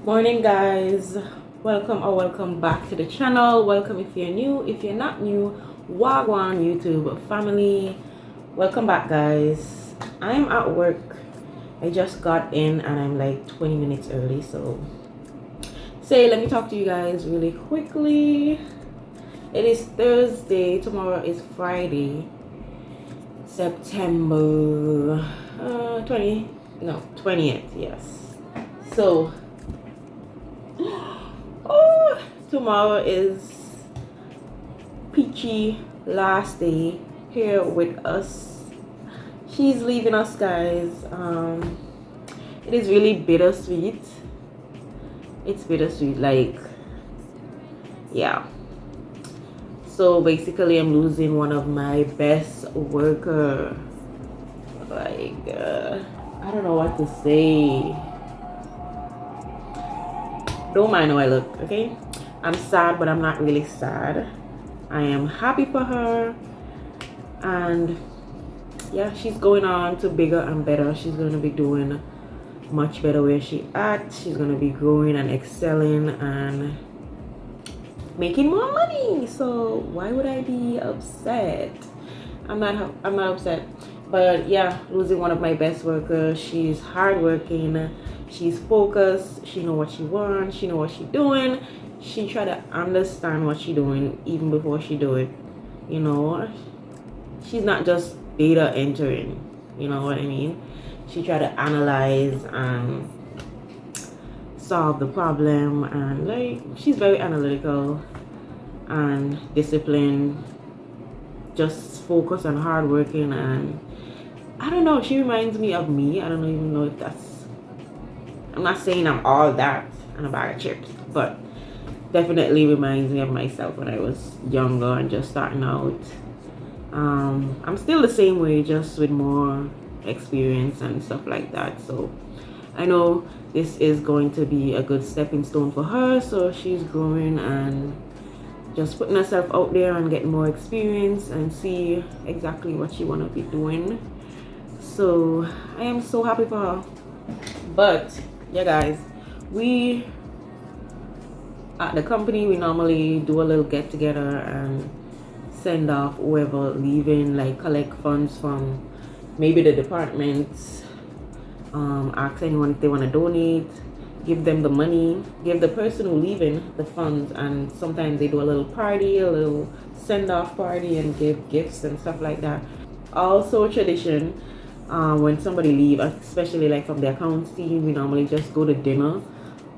Morning guys, welcome back to the channel. Welcome if you're new. If you're not new, wagwan YouTube family, welcome back guys. I'm at work. I just got in and I'm like 20 minutes early, so let me talk to you guys really quickly. It is Thursday, tomorrow is Friday, September 20th, yes. So tomorrow is Peachy last day here with us. She's leaving us guys. It is really bittersweet. It's bittersweet, like, yeah. So basically I'm losing one of my best worker. Like I don't know what to say. Don't mind how I look, okay? I'm sad, but I'm not really sad. I am happy for her. And yeah, she's going on to bigger and better. She's going to be doing much better where she at. She's going to be growing and excelling and making more money. So why would I be upset? I'm not upset. But yeah, losing one of my best workers. She's hardworking. She's focused. She know what she wants. She know what she doing. She try to understand what she doing even before she do it. You know, she's not just data entering. You know what I mean? She try to analyze and solve the problem, and like she's very analytical and disciplined. Just focused and hardworking, and I don't know. She reminds me of me. I don't even know if that's. I'm not saying I'm all that and a bag of chips, but definitely reminds me of myself when I was younger and just starting out. I'm still the same way, just with more experience and stuff like that. So I know this is going to be a good stepping stone for her. So she's growing and just putting herself out there and getting more experience and see exactly what she want to be doing. So I am so happy for her. But yeah guys, we at the company, we normally do a little get together and send off whoever leaving, like collect funds from maybe the departments, ask anyone if they want to donate, give them the money, give the person who leaving the funds, and sometimes they do a little party, a little send-off party, and give gifts and stuff like that. Also tradition, when somebody leave, especially like from the accounts team, we normally just go to dinner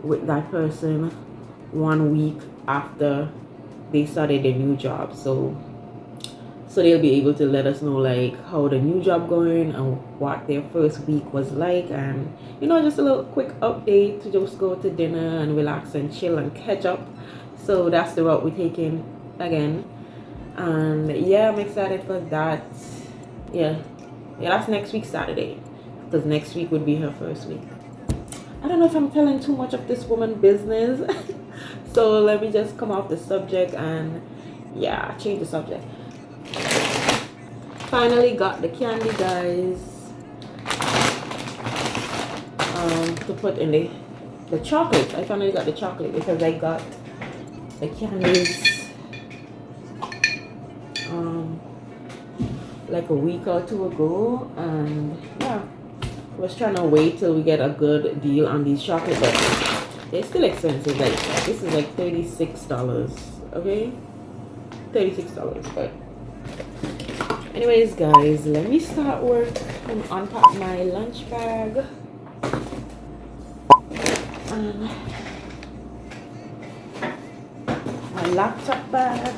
with that person 1 week after they started their new job, so they'll be able to let us know like how the new job going and what their first week was like, and you know, just a little quick update to just go to dinner and relax and chill and catch up. So that's the route we're taking again, and yeah, I'm excited for that. Yeah, that's next week Saturday, because next week would be her first week. I don't know if I'm telling too much of this woman business. So let me just come off the subject and yeah, change the subject. Finally got the candy guys, to put in the chocolate. I finally got the chocolate because I got the candies like a week or two ago, and yeah, I was trying to wait till we get a good deal on these chocolate, but they're still expensive. Like this is like $36, okay? $36, but anyways guys, let me start work and unpack my lunch bag and my laptop bag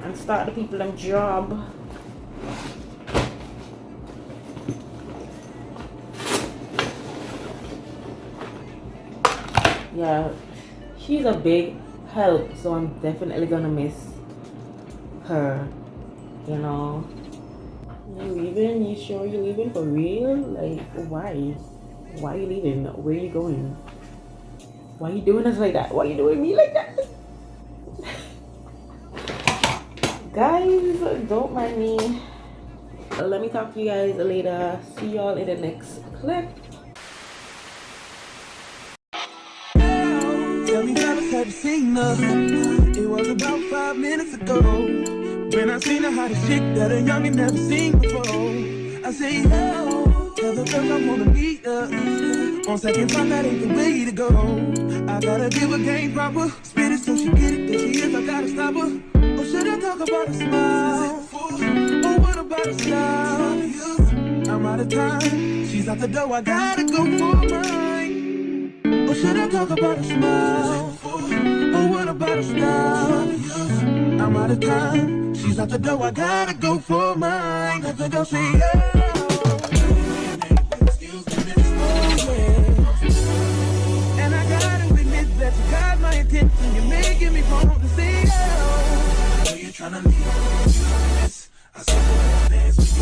and start the people them job. Yeah, she's a big help, so I'm definitely gonna miss her, you know. You leaving? You sure you're leaving for real? Like, why are you leaving? Where are you going? Why are you doing us like that? Why are you doing me like that? guys, don't mind me. Let me talk to you guys later. See y'all in the next clip. Tell me how have you seen her? It was about 5 minutes ago when I seen the hottest chick that a youngin' never seen before. I say, yo, tell the girl I wanna meet her. On second thought, that ain't the way to go. I gotta give her game proper, spit it so she get it. There she is, I gotta stop her. Or should I talk about a smile? Or what about a style? I'm out of time, she's out the door, I gotta go for mine. Or should I talk about a smile? Or what about a style? I'm out of time, she's out the door, I gotta go for mine. Let the girl say, yeah. And I gotta admit that you got my attention, you're making me want to say, oh. I know you're trying to leave this. I saw the dance with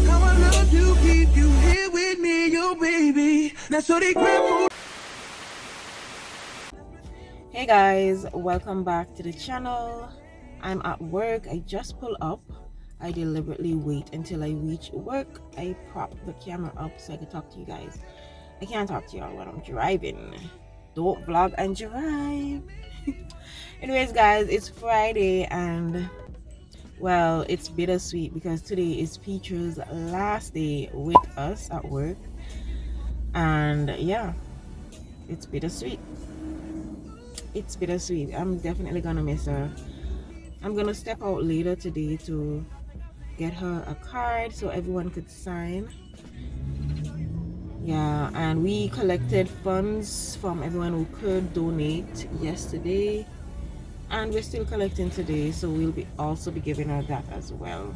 you. How I love to keep you here with me, your baby. Now so they grab. Hey guys, welcome back to the channel. I'm at work. I just pull up. I deliberately wait until I reach work. I prop the camera up so I can talk to you guys. I can't talk to y'all when I'm driving. Don't vlog and drive. Anyways guys, it's Friday and well, it's bittersweet because today is Peachy's last day with us at work. And yeah, it's bittersweet. It's bittersweet. I'm definitely gonna miss her. I'm gonna step out later today to get her a card so everyone could sign. Yeah, and we collected funds from everyone who could donate yesterday, and we're still collecting today, so we'll be also be giving her that as well.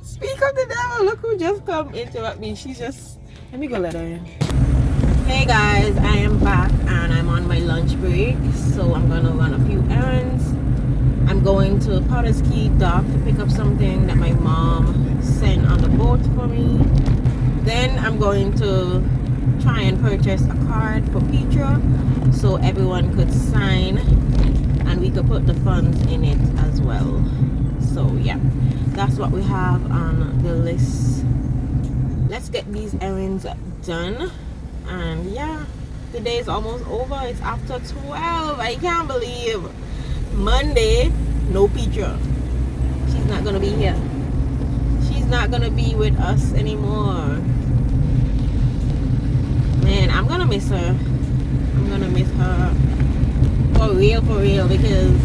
Speak of the devil, look who just come interrupt me. She's just, let me go let her in. Hey guys, I am back and I'm on my lunch break, so I'm gonna run a few errands. I'm going to Potter's Key dock to pick up something that my mom sent on the boat for me. Then I'm going to try and purchase a card for Peachy so everyone could sign and we could put the funds in it as well. So yeah, that's what we have on the list. Let's get these errands done. And yeah, the day is almost over. It's after 12. I can't believe Monday, no Peachy. She's not gonna be here. She's not gonna be with us anymore. Man, I'm gonna miss her. I'm gonna miss her for real, because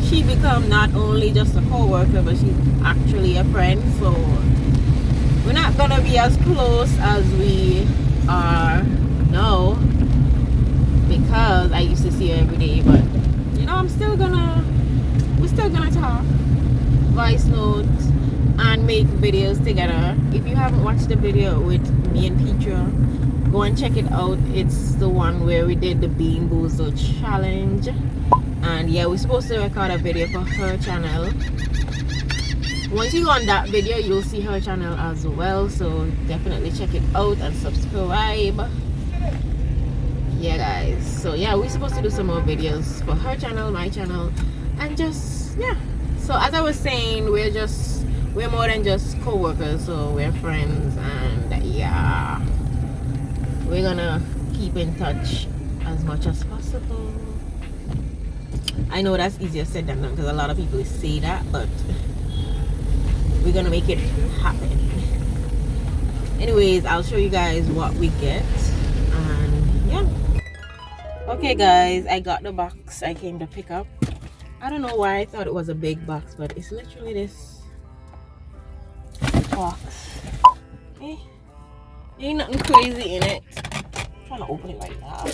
she become not only just a co-worker, but she's actually a friend. So we're not gonna be as close as we are now because I used to see her every day, but you know, we're still gonna talk, voice notes, and make videos together. If you haven't watched the video with me and Peachy, go and check it out. It's the one where we did the Bean Boozled challenge, and yeah, we're supposed to record a video for her channel. Once you go on that video, you'll see her channel as well, so definitely check it out and subscribe. Yeah guys, so yeah, we're supposed to do some more videos for her channel, my channel, and just yeah. So as I was saying, we're more than just co-workers, so we're friends, and yeah, we're gonna keep in touch as much as possible. I know that's easier said than done because a lot of people say that, but we're gonna make it happen. Anyways, I'll show you guys what we get, and yeah. Okay guys, I got the box I came to pick up. I don't know why I thought it was a big box, but it's literally this box. Okay, ain't nothing crazy in it. I'm trying to open it right now.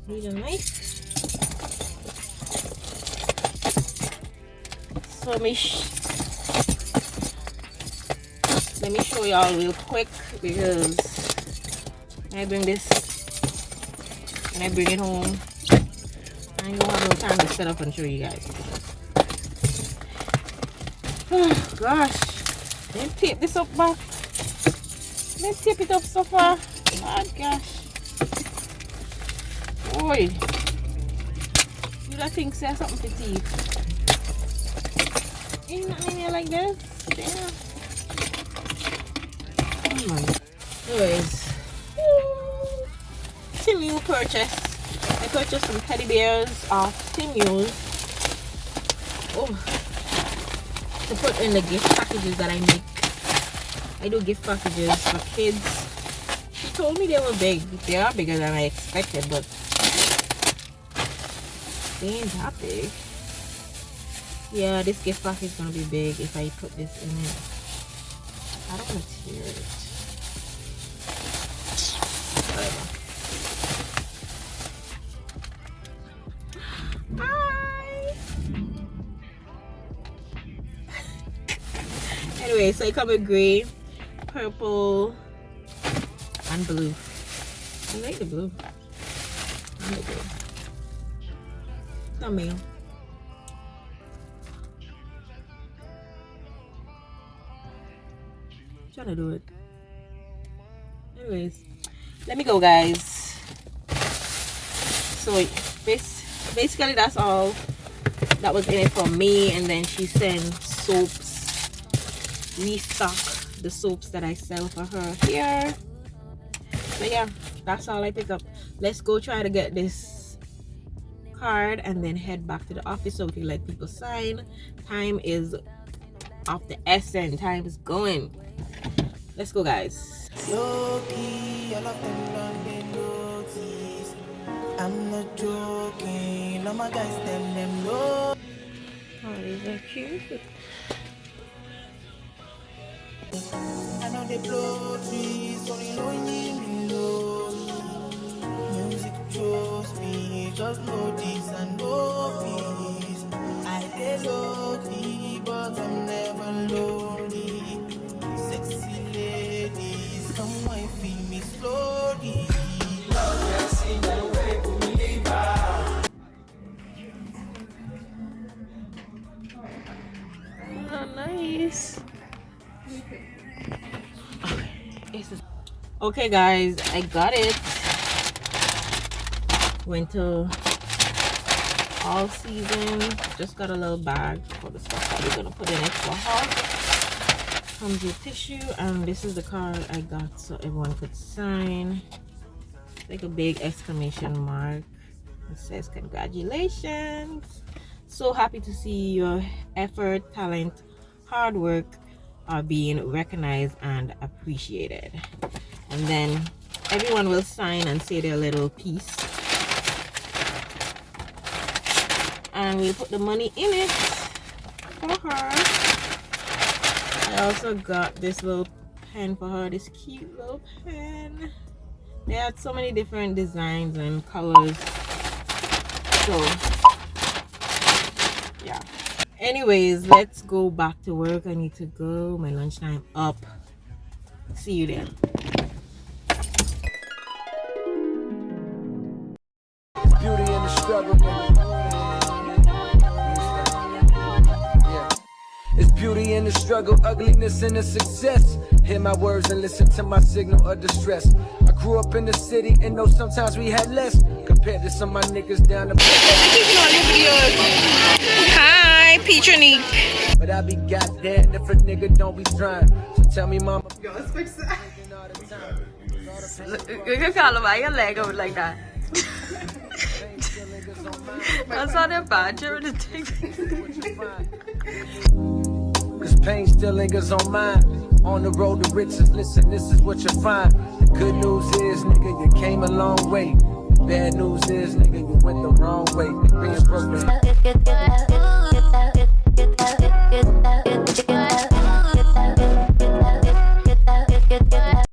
Need a knife. So let me show y'all real quick, because when I bring it home, I ain't gonna have no time to set up and show you guys. Oh gosh, let me tape this up back. Let me tape it up so far. Oh gosh. Boy. You don't think say something for teeth? Ain't nothing in here like this? Damn. Oh my. Anyways. Timu purchase. I purchased some teddy bears off Timu's. Oh. To put in the gift packages that I make. I do gift packages for kids. She told me they were big. They are bigger than I expected, but they ain't that big. Yeah, this gift pack is gonna be big if I put this in it. I don't want to tear it. Whatever. Hi. Anyway, so I come with green, purple, and blue. I like the blue. I like the blue. Not me. Trying to do it. Anyways, let me go, guys. So basically that's all that was in it for me, and then she sent soaps, restock the soaps that I sell for her here. So yeah, that's all I picked up. Let's go try to get this card and then head back to the office so we can let people sign. Time is of the essence. Time is going. Let's go, guys. Low-key, all of them done been noticed. I'm not joking. All my guys, them know. Oh, these are cute. I know they blow trees, only lonely me low. Music chose me, just know this and know peace. I get low-key, but I'm never lonely. Sexy ladies, come wine feel me slowly. Oh, nice. Okay, guys, I got it. Went to all season. Just got a little bag for the stuff that we're gonna put in it for her. Comes with tissue, and this is the card I got so everyone could sign. Like a big exclamation mark. It says congratulations. So happy to see your effort, talent, hard work are being recognized and appreciated. And then everyone will sign and say their little piece, and we'll put the money in it for her. I also got this little pen for her, this cute little pen. They had so many different designs and colors, so yeah. Anyways, let's go back to work. I need to go. My lunchtime up. See you there. Beauty in the struggle. Yeah. It's beauty in the struggle, ugliness in the success. Hear my words and listen to my signal of distress. I grew up in the city and know sometimes we had less compared to some of my niggas down the block. Hi, Peachy. But I be goddamn if a nigga don't be trying. So tell me, mama. Yo, let's fix that. You can follow by your leg out like that. That's not a badger to take. Cause pain still lingers on mine. On the road to riches, listen, this is what you find. The good news is, nigga, you came a long way. The bad news is, nigga, you went the wrong way. Being broken.